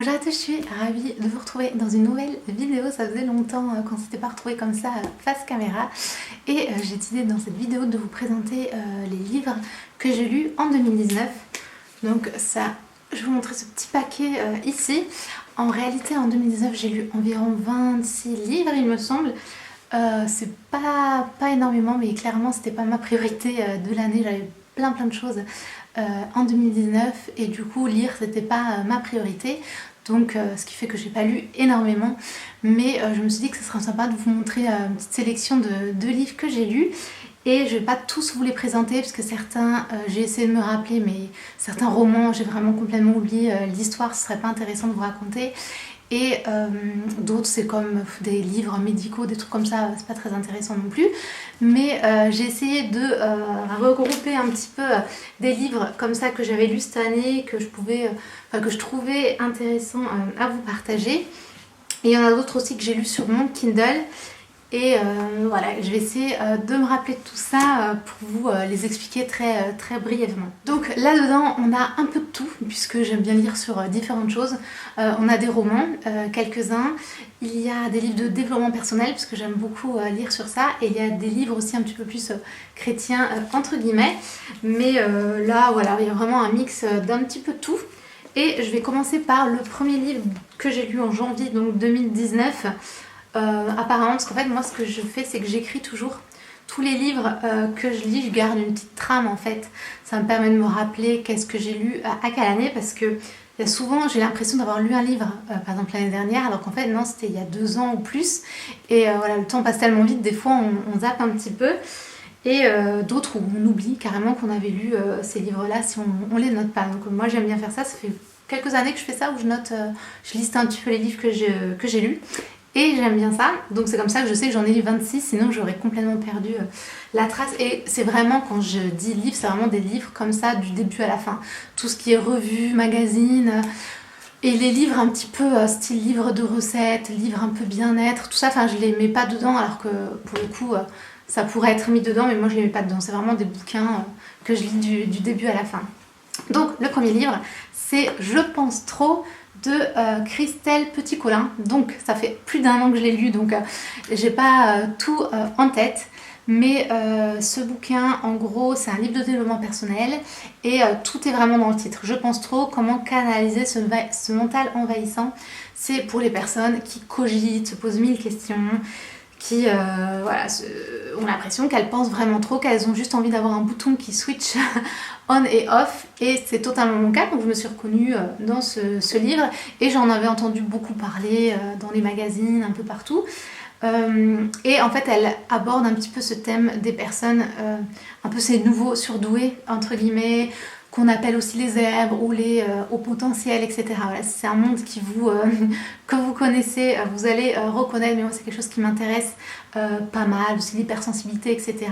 Bonjour à tous, je suis ravie de vous retrouver dans une nouvelle vidéo. Ça faisait longtemps qu'on ne s'était pas retrouvés comme ça face caméra. Et j'ai décidé dans cette vidéo de vous présenter les livres que j'ai lus en 2019. Donc ça, je vais vous montrer ce petit paquet ici. En réalité, en 2019, j'ai lu environ 26 livres, il me semble. C'est pas énormément, mais clairement, c'était pas ma priorité de l'année. J'avais plein de choses en 2019 et du coup, lire, c'était pas ma priorité. Donc ce qui fait que j'ai pas lu énormément, mais je me suis dit que ce serait sympa de vous montrer une petite sélection de livres que j'ai lus. Et je vais pas tous vous les présenter parce que certains, j'ai essayé de me rappeler, mais certains romans, j'ai vraiment complètement oublié l'histoire, ce serait pas intéressant de vous raconter. Et d'autres, c'est comme des livres médicaux, des trucs comme ça, c'est pas très intéressant non plus. Mais j'ai essayé de regrouper un petit peu des livres comme ça que j'avais lus cette année, que je trouvais intéressant à vous partager. Et il y en a d'autres aussi que j'ai lus sur mon Kindle. Et voilà, je vais essayer de me rappeler de tout ça pour vous les expliquer très brièvement. Donc là-dedans, on a un peu de tout, puisque j'aime bien lire sur différentes choses. On a des romans, quelques-uns. Il y a des livres de développement personnel, parce que j'aime beaucoup lire sur ça. Et il y a des livres aussi un petit peu plus chrétiens, entre guillemets. Mais là, voilà, il y a vraiment un mix d'un petit peu tout. Et je vais commencer par le premier livre que j'ai lu en janvier, donc 2019. Apparemment, parce qu'en fait moi ce que je fais c'est que j'écris toujours tous les livres que je lis, je garde une petite trame en fait. Ça me permet de me rappeler qu'est-ce que j'ai lu à quelle année, parce que souvent j'ai l'impression d'avoir lu un livre par exemple l'année dernière, alors qu'en fait non, c'était il y a 2 ans ou plus. Et voilà, le temps passe tellement vite, des fois on zappe un petit peu. Et d'autres où on oublie carrément qu'on avait lu ces livres-là si on les note pas. Donc moi j'aime bien faire ça, ça fait quelques années que je fais ça, où je note, je liste un petit peu les livres que j'ai lus. Et j'aime bien ça, donc c'est comme ça que je sais que j'en ai lu 26, sinon j'aurais complètement perdu la trace. Et c'est vraiment, quand je dis livre, c'est vraiment des livres comme ça du début à la fin. Tout ce qui est revue, magazine, et les livres un petit peu style livre de recettes, livre un peu bien-être, tout ça, enfin je les mets pas dedans, alors que pour le coup ça pourrait être mis dedans, mais moi je les mets pas dedans. C'est vraiment des bouquins que je lis du début à la fin. Donc le premier livre, c'est Je pense trop de Christelle Petit-Colin. Donc ça fait plus d'1 an que je l'ai lu, donc j'ai pas tout en tête. Mais ce bouquin, en gros, c'est un livre de développement personnel et tout est vraiment dans le titre. Je pense trop, comment canaliser ce mental envahissant. C'est pour les personnes qui cogitent, se posent 1000 questions, qui voilà, ont l'impression qu'elles pensent vraiment trop, qu'elles ont juste envie d'avoir un bouton qui switch on et off. Et c'est totalement mon cas, donc je me suis reconnue dans ce livre. Et j'en avais entendu beaucoup parler dans les magazines, un peu partout. Et en fait, elle aborde un petit peu ce thème des personnes, un peu ces nouveaux surdoués, entre guillemets, qu'on appelle aussi les zèbres ou les hauts potentiels, etc. Voilà, c'est un monde que vous connaissez, vous allez reconnaître, mais moi c'est quelque chose qui m'intéresse pas mal, aussi l'hypersensibilité, etc.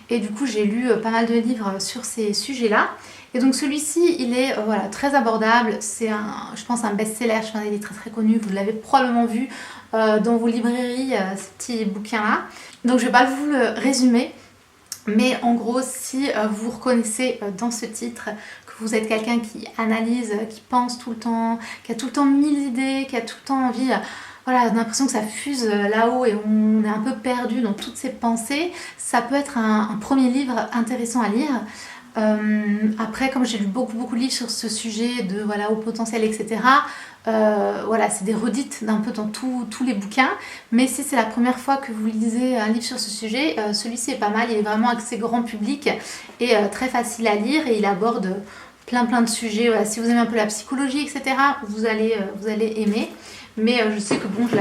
Et du coup, j'ai lu pas mal de livres sur ces sujets-là. Et donc celui-ci, il est voilà, très abordable, c'est je pense un best-seller, il est très connu, vous l'avez probablement vu dans vos librairies, ce petit bouquin-là. Donc je vais pas vous le résumer, mais en gros, si vous vous reconnaissez dans ce titre, que vous êtes quelqu'un qui analyse, qui pense tout le temps, qui a tout le temps 1000 idées, qui a tout le temps envie... voilà, on a l'impression que ça fuse là-haut et on est un peu perdu dans toutes ces pensées, ça peut être un premier livre intéressant à lire. Après, comme j'ai lu beaucoup de livres sur ce sujet de voilà, au potentiel, etc., voilà, c'est des redites d'un peu dans tous les bouquins. Mais si c'est la première fois que vous lisez un livre sur ce sujet, celui-ci est pas mal, il est vraiment accès grand public et très facile à lire, et il aborde plein de sujets. Voilà, si vous aimez un peu la psychologie, etc., vous allez aimer. Mais je sais que bon, je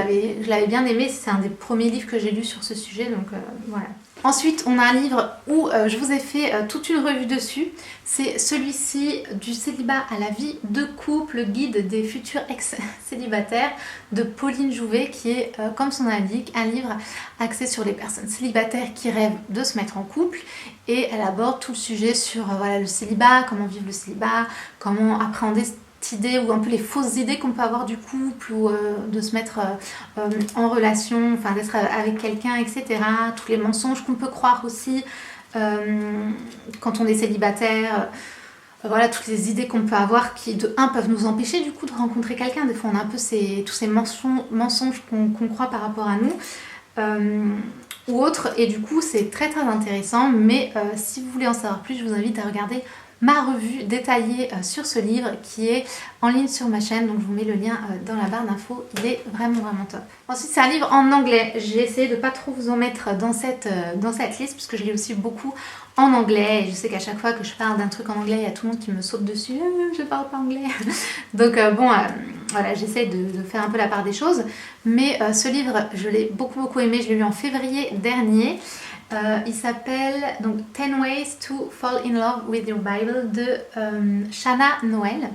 l'avais bien aimé, c'est un des premiers livres que j'ai lu sur ce sujet, donc voilà. Ensuite, on a un livre où je vous ai fait toute une revue dessus. C'est celui-ci, Du célibat à la vie de couple, guide des futurs ex-célibataires, de Pauline Jouvet, qui est, comme son nom l'indique, un livre axé sur les personnes célibataires qui rêvent de se mettre en couple. Et elle aborde tout le sujet sur voilà, le célibat, comment vivre le célibat, comment appréhender idée, ou un peu les fausses idées qu'on peut avoir du couple, ou de se mettre en relation, enfin d'être avec quelqu'un, etc. Tous les mensonges qu'on peut croire aussi quand on est célibataire. voilà, toutes les idées qu'on peut avoir qui, de un, peuvent nous empêcher du coup de rencontrer quelqu'un. Des fois, on a un peu tous ces mensonges qu'on croit par rapport à nous. Ou autre, et du coup c'est très très intéressant, mais si vous voulez en savoir plus, je vous invite à regarder ma revue détaillée sur ce livre qui est en ligne sur ma chaîne, donc je vous mets le lien dans la barre d'infos. Il est vraiment vraiment top. Ensuite, c'est un livre en anglais. J'ai essayé de pas trop vous en mettre dans cette liste parce que je lis aussi beaucoup en anglais, et je sais qu'à chaque fois que je parle d'un truc en anglais, il y a tout le monde qui me saute dessus. Je parle pas anglais. Donc voilà, j'essaie de faire un peu la part des choses, mais ce livre, je l'ai beaucoup aimé. Je l'ai lu en février dernier. Il s'appelle donc 10 Ways to Fall in Love with Your Bible de Shanna Noel,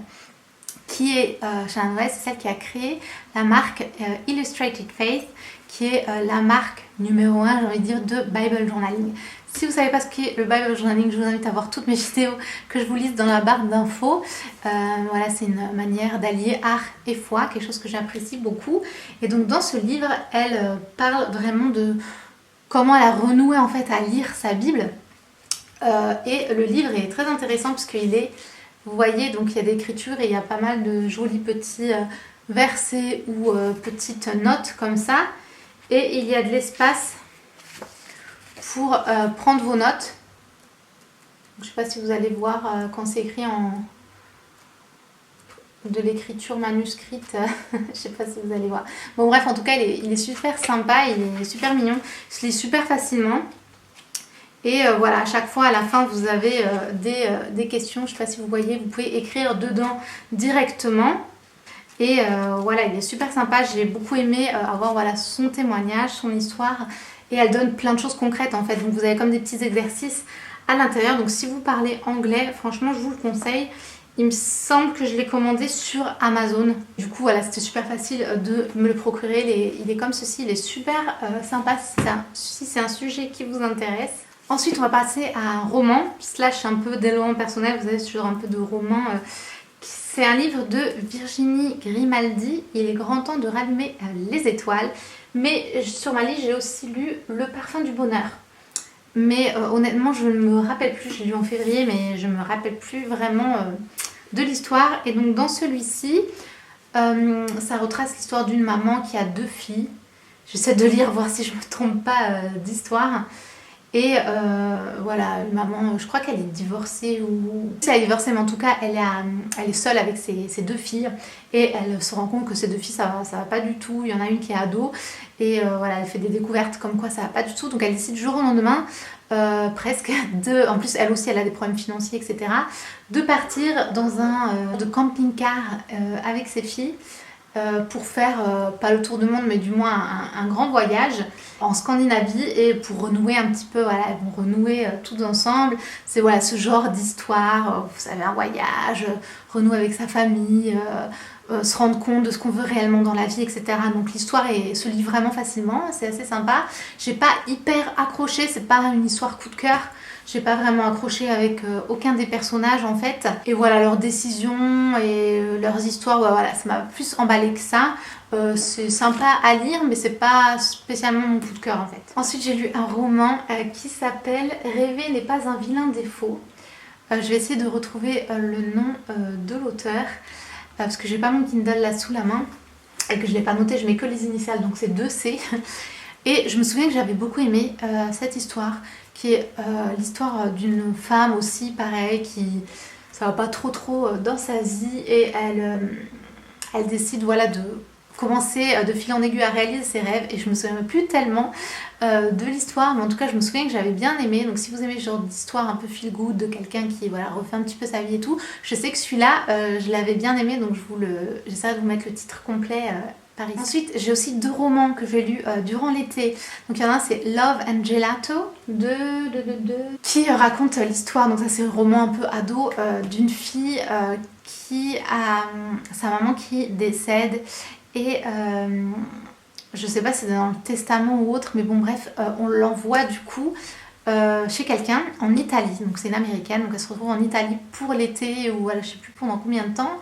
qui est Shanna Noel, c'est celle qui a créé la marque Illustrated Faith, qui est la marque numéro 1, j'ai envie de dire, de Bible Journaling. Si vous ne savez pas ce qu'est le Bible Journaling, je vous invite à voir toutes mes vidéos que je vous liste dans la barre d'infos. Voilà, c'est une manière d'allier art et foi, quelque chose que j'apprécie beaucoup. Et donc dans ce livre, elle parle vraiment de comment elle a renoué en fait à lire sa Bible. Et le livre est très intéressant parce qu'il est, vous voyez, donc il y a des écritures et il y a pas mal de jolis petits versets ou petites notes comme ça. Et il y a de l'espace pour prendre vos notes. Je ne sais pas si vous allez voir quand c'est écrit en de l'écriture manuscrite, je ne sais pas si vous allez voir. Bon bref, en tout cas il est super sympa, il est super mignon, il se lit super facilement. Et voilà, à chaque fois à la fin vous avez des questions, je ne sais pas si vous voyez, vous pouvez écrire dedans directement. Et voilà, il est super sympa, j'ai beaucoup aimé avoir voilà, son témoignage, son histoire. Et elle donne plein de choses concrètes en fait, donc vous avez comme des petits exercices à l'intérieur. Donc si vous parlez anglais, franchement je vous le conseille. Il me semble que je l'ai commandé sur Amazon. Du coup voilà, c'était super facile de me le procurer. Il est comme ceci, il est super sympa si c'est un sujet qui vous intéresse. Ensuite on va passer à un roman, slash un peu développement personnel, vous avez ce genre un peu de roman. C'est un livre de Virginie Grimaldi, Il est grand temps de rallumer les étoiles. Mais sur ma liste j'ai aussi lu Le parfum du bonheur. Mais honnêtement je ne me rappelle plus, je l'ai lu en février mais je ne me rappelle plus vraiment de l'histoire. Et donc dans celui-ci, ça retrace l'histoire d'une maman qui a 2 filles. J'essaie de lire, voir si je ne me trompe pas d'histoire. Et voilà, une maman, je crois qu'elle est divorcée ou... Elle est divorcée, mais en tout cas, elle est seule avec ses 2 filles. Et elle se rend compte que ces 2 filles, ça va pas du tout. Il y en a une qui est ado. Et voilà, elle fait des découvertes comme quoi ça va pas du tout. Donc elle décide du jour au lendemain, presque, en plus elle aussi, elle a des problèmes financiers, etc. De partir dans un de camping-car avec ses filles. Pour faire, pas le tour du monde, mais du moins un grand voyage en Scandinavie, et pour renouer un petit peu, voilà, elles vont renouer toutes ensemble. C'est voilà, ce genre d'histoire, vous savez, un voyage, renouer avec sa famille, se rendre compte de ce qu'on veut réellement dans la vie, etc. Donc l'histoire se lit vraiment facilement, c'est assez sympa. J'ai pas hyper accroché, c'est pas une histoire coup de cœur. J'ai pas vraiment accroché avec aucun des personnages en fait. Et voilà, leurs décisions et leurs histoires, ouais, voilà, ça m'a plus emballé que ça. C'est sympa à lire, mais c'est pas spécialement mon coup de cœur en fait. Ensuite, j'ai lu un roman qui s'appelle Rêver n'est pas un vilain défaut. Je vais essayer de retrouver le nom de l'auteur parce que j'ai pas mon Kindle là sous la main et que je l'ai pas noté, je mets que les initiales, donc c'est 2C. Et je me souviens que j'avais beaucoup aimé cette histoire, qui est l'histoire d'une femme aussi, pareil, qui ça va pas trop dans sa vie, et elle décide voilà, de commencer de fil en aiguille à réaliser ses rêves. Et je me souviens plus tellement de l'histoire, mais en tout cas je me souviens que j'avais bien aimé. Donc si vous aimez ce genre d'histoire un peu feel good de quelqu'un qui voilà, refait un petit peu sa vie et tout, je sais que celui-là je l'avais bien aimé, donc j'essaierai de vous mettre le titre complet par ici. Ensuite j'ai aussi 2 romans que j'ai lus durant l'été. Donc il y en a un, c'est Love and Gelato qui raconte l'histoire, donc ça c'est un roman un peu ado d'une fille qui a sa maman qui décède. Et je sais pas si c'est dans le testament ou autre, mais bon bref, on l'envoie du coup chez quelqu'un en Italie. Donc c'est une américaine, donc elle se retrouve en Italie pour l'été, ou voilà, je sais plus pendant combien de temps.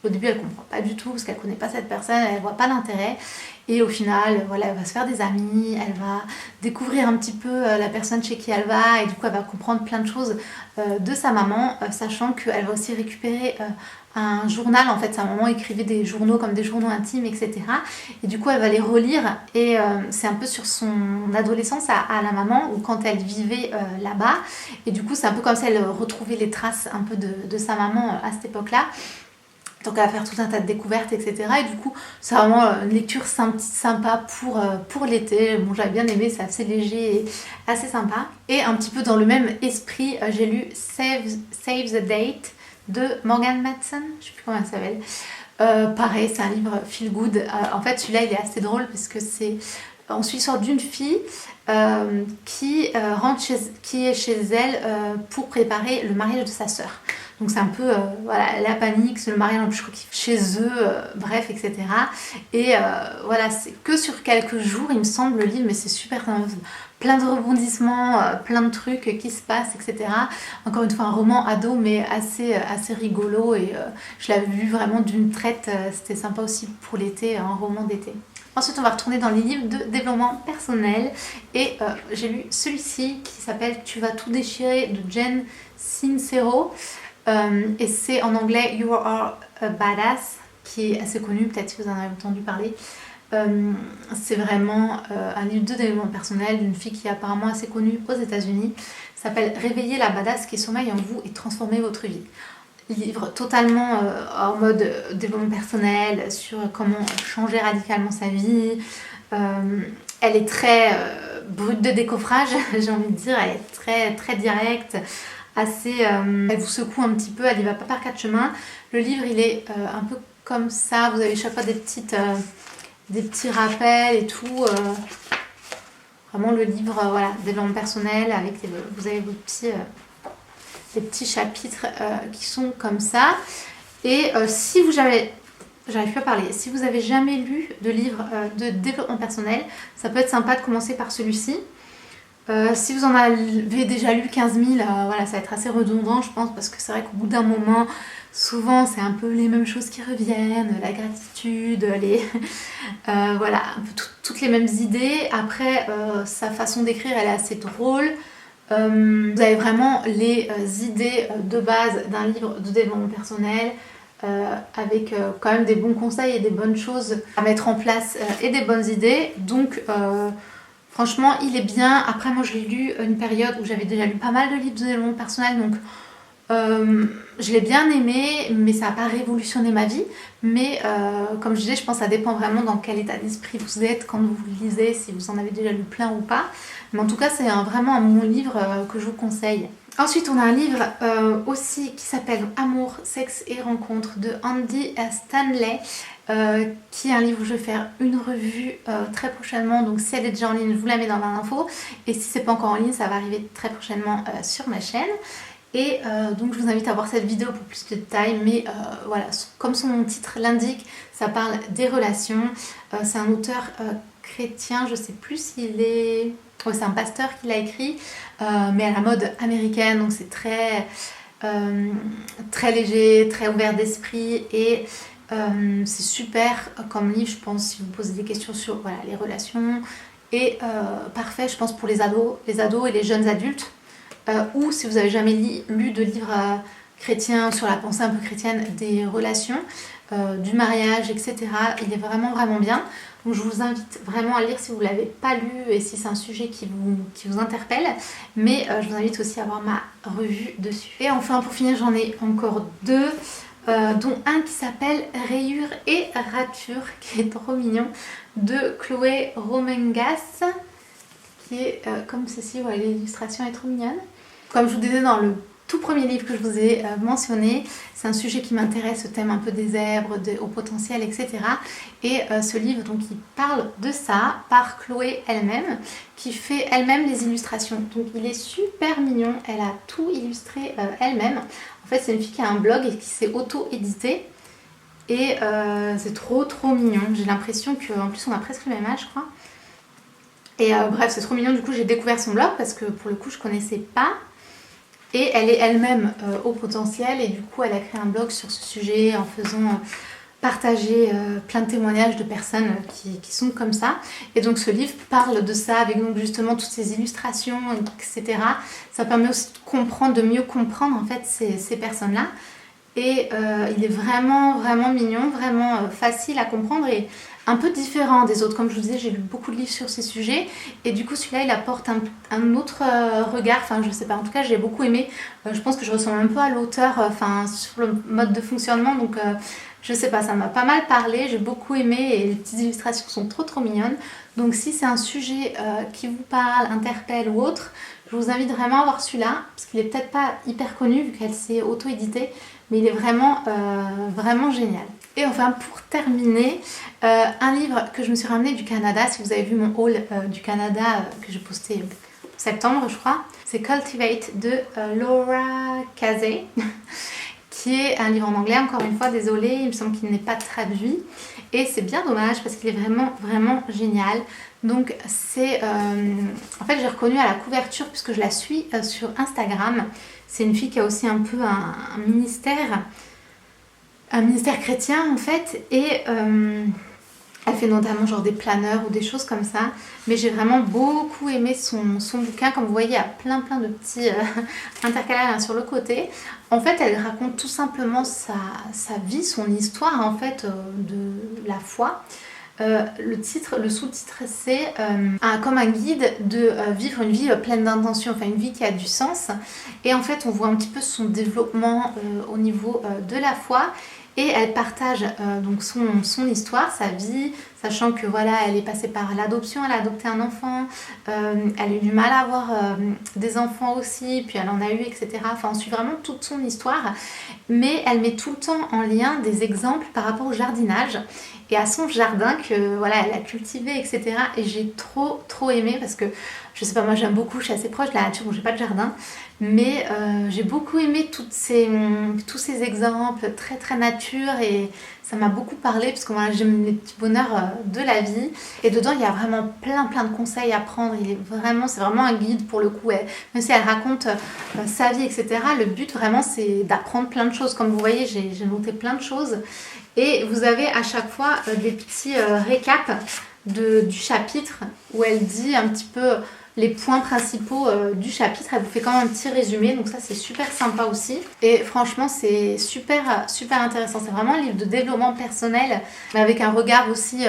Au début elle comprend pas du tout parce qu'elle connaît pas cette personne, elle voit pas l'intérêt. Et au final, voilà, elle va se faire des amis, elle va découvrir un petit peu la personne chez qui elle va et du coup elle va comprendre plein de choses de sa maman, sachant qu'elle va aussi récupérer un journal. En fait, sa maman écrivait des journaux comme des journaux intimes, etc. Et du coup elle va les relire et c'est un peu sur son adolescence à la maman ou quand elle vivait là-bas. Et du coup c'est un peu comme si elle retrouvait les traces un peu de sa maman à cette époque-là. Donc elle va faire tout un tas de découvertes, etc. Et du coup, c'est vraiment une lecture sympa pour l'été. Bon, j'avais bien aimé, c'est assez léger et assez sympa. Et un petit peu dans le même esprit, j'ai lu Save the Date de Morgan Matson, je sais plus comment elle s'appelle. Pareil, c'est un livre feel good. En fait, celui-là, il est assez drôle parce que on suit l'histoire d'une fille qui est chez elle pour préparer le mariage de sa sœur. Donc c'est un peu voilà, la panique, c'est le mariage en plus je crois qu'ils chez eux, bref, etc. Et voilà, c'est que sur quelques jours, il me semble, le livre, mais c'est super plein de rebondissements, plein de trucs qui se passent, etc. Encore une fois, un roman ado, mais assez rigolo. Et je l'avais lu vraiment d'une traite, c'était sympa aussi pour l'été, un roman d'été. Ensuite, on va retourner dans les livres de développement personnel. Et j'ai lu celui-ci qui s'appelle Tu vas tout déchirer de Jen Sincero. Et c'est en anglais You Are a Badass, qui est assez connu, peut-être si vous en avez entendu parler. C'est vraiment un livre de développement personnel d'une fille qui est apparemment assez connue aux États-Unis. Ça s'appelle Réveiller la badass qui sommeille en vous et transformer votre vie. Livre totalement en mode développement personnel, sur comment changer radicalement sa vie. Elle est très brute de décoffrage, j'ai envie de dire, elle est très, très directe. Elle vous secoue un petit peu, elle y va pas par quatre chemins. Le livre il est un peu comme ça, vous avez chaque fois des petits rappels et tout. Vraiment le livre voilà, développement personnel avec vous avez des petits chapitres qui sont comme ça. Et si vous avez j'arrive plus à parler. Si vous avez jamais lu de livre de développement personnel, ça peut être sympa de commencer par celui-ci. Si vous en avez déjà lu 15 000, voilà, ça va être assez redondant, je pense, parce que c'est vrai qu'au bout d'un moment, souvent, c'est un peu les mêmes choses qui reviennent, la gratitude, voilà, un peu toutes les mêmes idées. Après, sa façon d'écrire, elle est assez drôle. Vous avez vraiment les idées de base d'un livre de développement personnel, avec quand même des bons conseils et des bonnes choses à mettre en place et des bonnes idées. Donc, franchement, il est bien. Après, moi, je l'ai lu une période où j'avais déjà lu pas mal de livres de développement personnel, donc je l'ai bien aimé, mais ça n'a pas révolutionné ma vie. Mais comme je disais, je pense que ça dépend vraiment dans quel état d'esprit vous êtes quand vous le lisez, si vous en avez déjà lu plein ou pas. Mais en tout cas, c'est vraiment un bon livre que je vous conseille. Ensuite, on a un livre aussi qui s'appelle Amour, sexe et rencontres de Andy Stanley. Qui est un livre où je vais faire une revue très prochainement, donc si elle est déjà en ligne je vous la mets dans l'info, et si c'est pas encore en ligne ça va arriver très prochainement sur ma chaîne. Et donc je vous invite à voir cette vidéo pour plus de détails, mais voilà, comme son titre l'indique, ça parle des relations. C'est un auteur chrétien, je sais plus s'il est... Ouais, c'est un pasteur qui l'a écrit, mais à la mode américaine, donc c'est très léger, très ouvert d'esprit, et c'est super comme livre, je pense, si vous posez des questions sur voilà, les relations. Et parfait, je pense, pour les ados et les jeunes adultes. Ou si vous n'avez jamais lu de livres chrétiens sur la pensée un peu chrétienne des relations, du mariage, etc. Il est vraiment, vraiment bien. Donc je vous invite vraiment à lire si vous ne l'avez pas lu et si c'est un sujet qui vous interpelle. Mais je vous invite aussi à voir ma revue dessus. Et enfin, pour finir, j'en ai encore deux. Dont un qui s'appelle Rayures et ratures, qui est trop mignon, de Chloé Romengas, qui est comme ceci, ouais, l'illustration est trop mignonne. Comme je vous disais dans le tout premier livre que je vous ai mentionné, c'est un sujet qui m'intéresse, ce thème un peu des zèbres, au potentiel, etc. Et ce livre, donc, il parle de ça par Chloé elle-même, qui fait elle-même les illustrations. Donc il est super mignon, elle a tout illustré elle-même. En fait, c'est une fille qui a un blog et qui s'est auto-édité. Et c'est trop mignon. J'ai l'impression qu'en plus, on a presque le même âge, je crois. Et bref, c'est trop mignon. Du coup, j'ai découvert son blog parce que pour le coup, je connaissais pas. Et elle est elle-même au potentiel et du coup elle a créé un blog sur ce sujet en faisant partager plein de témoignages de personnes qui sont comme ça. Et donc ce livre parle de ça avec donc justement toutes ces illustrations, etc. Ça permet aussi de comprendre, de mieux comprendre en fait ces personnes-là. Et il est vraiment vraiment mignon, vraiment facile à comprendre et un peu différent des autres. Comme je vous disais, j'ai lu beaucoup de livres sur ces sujets et du coup celui-là il apporte un autre regard, enfin je sais pas, en tout cas j'ai beaucoup aimé. Je pense que je ressemble un peu à l'auteur sur le mode de fonctionnement, donc je sais pas, ça m'a pas mal parlé, j'ai beaucoup aimé et les petites illustrations sont trop mignonnes. Donc si c'est un sujet qui vous parle, interpelle ou autre, je vous invite vraiment à voir celui-là, parce qu'il est peut-être pas hyper connu vu qu'elle s'est auto-éditée, mais il est vraiment, vraiment génial. Et enfin pour terminer, un livre que je me suis ramené du Canada, si vous avez vu mon haul du Canada que j'ai posté en septembre je crois, c'est Cultivate de Laura Casey, qui est un livre en anglais, encore une fois, désolée, il me semble qu'il n'est pas traduit. Et c'est bien dommage parce qu'il est vraiment, vraiment génial. Donc c'est... en fait j'ai reconnu à la couverture puisque je la suis sur Instagram. C'est une fille qui a aussi un peu un ministère chrétien en fait. Et elle fait notamment genre des planeurs ou des choses comme ça. Mais j'ai vraiment beaucoup aimé son bouquin. Comme vous voyez, il y a plein de petits intercalaires sur le côté. En fait, elle raconte tout simplement sa vie, son histoire en fait de la foi. Le sous-titre c'est comme un guide de vivre une vie pleine d'intention, enfin une vie qui a du sens. Et en fait on voit un petit peu son développement au niveau de la foi. Et elle partage donc son histoire, sa vie, sachant que voilà, elle est passée par l'adoption, elle a adopté un enfant, elle a eu du mal à avoir des enfants aussi, puis elle en a eu, etc. Enfin, on suit vraiment toute son histoire, mais elle met tout le temps en lien des exemples par rapport au jardinage et à son jardin que voilà, elle a cultivé, etc. Et j'ai trop aimé parce que je sais pas, moi j'aime beaucoup, je suis assez proche de la nature, bon j'ai pas de jardin, mais j'ai beaucoup aimé tous ces exemples très nature et ça m'a beaucoup parlé parce que moi j'aime les petits bonheurs de la vie et dedans il y a vraiment plein de conseils à prendre. C'est vraiment un guide pour le coup, même si elle raconte sa vie, etc. Le but vraiment c'est d'apprendre plein de choses. Comme vous voyez, j'ai noté plein de choses et vous avez à chaque fois des petits récaps du chapitre où elle dit un petit peu les points principaux du chapitre. Elle vous fait quand même un petit résumé, donc ça c'est super sympa aussi. Et franchement c'est super intéressant. C'est vraiment un livre de développement personnel, mais avec un regard aussi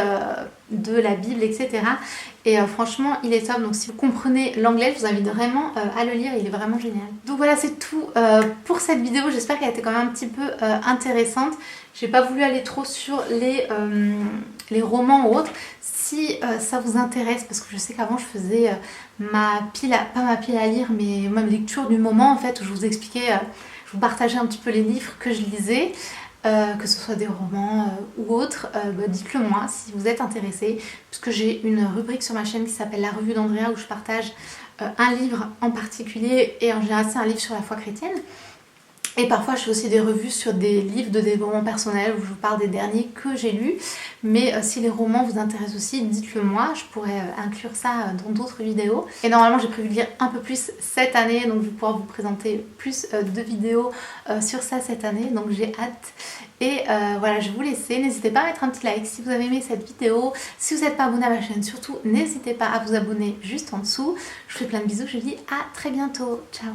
de la Bible, etc. Et franchement il est top, donc si vous comprenez l'anglais, je vous invite vraiment à le lire, il est vraiment génial. Donc voilà, c'est tout pour cette vidéo, j'espère qu'elle a été quand même un petit peu intéressante. J'ai pas voulu aller trop sur les romans ou autres. Si ça vous intéresse, parce que je sais qu'avant je faisais pas ma pile à lire, mais ma lecture du moment en fait, où je vous expliquais, je vous partageais un petit peu les livres que je lisais, que ce soit des romans ou autres, dites-le moi si vous êtes intéressés, puisque j'ai une rubrique sur ma chaîne qui s'appelle La Revue d'Andrea où je partage un livre en particulier et en général c'est un livre sur la foi chrétienne. Et parfois je fais aussi des revues sur des livres de développement personnel où je vous parle des derniers que j'ai lus. Mais si les romans vous intéressent aussi, dites-le moi, je pourrais inclure ça dans d'autres vidéos. Et normalement j'ai prévu de lire un peu plus cette année, donc je vais pouvoir vous présenter plus de vidéos sur ça cette année, donc j'ai hâte. Et voilà, je vais vous laisser, n'hésitez pas à mettre un petit like si vous avez aimé cette vidéo. Si vous n'êtes pas abonné à ma chaîne, surtout n'hésitez pas à vous abonner juste en dessous. Je vous fais plein de bisous, je vous dis à très bientôt, ciao.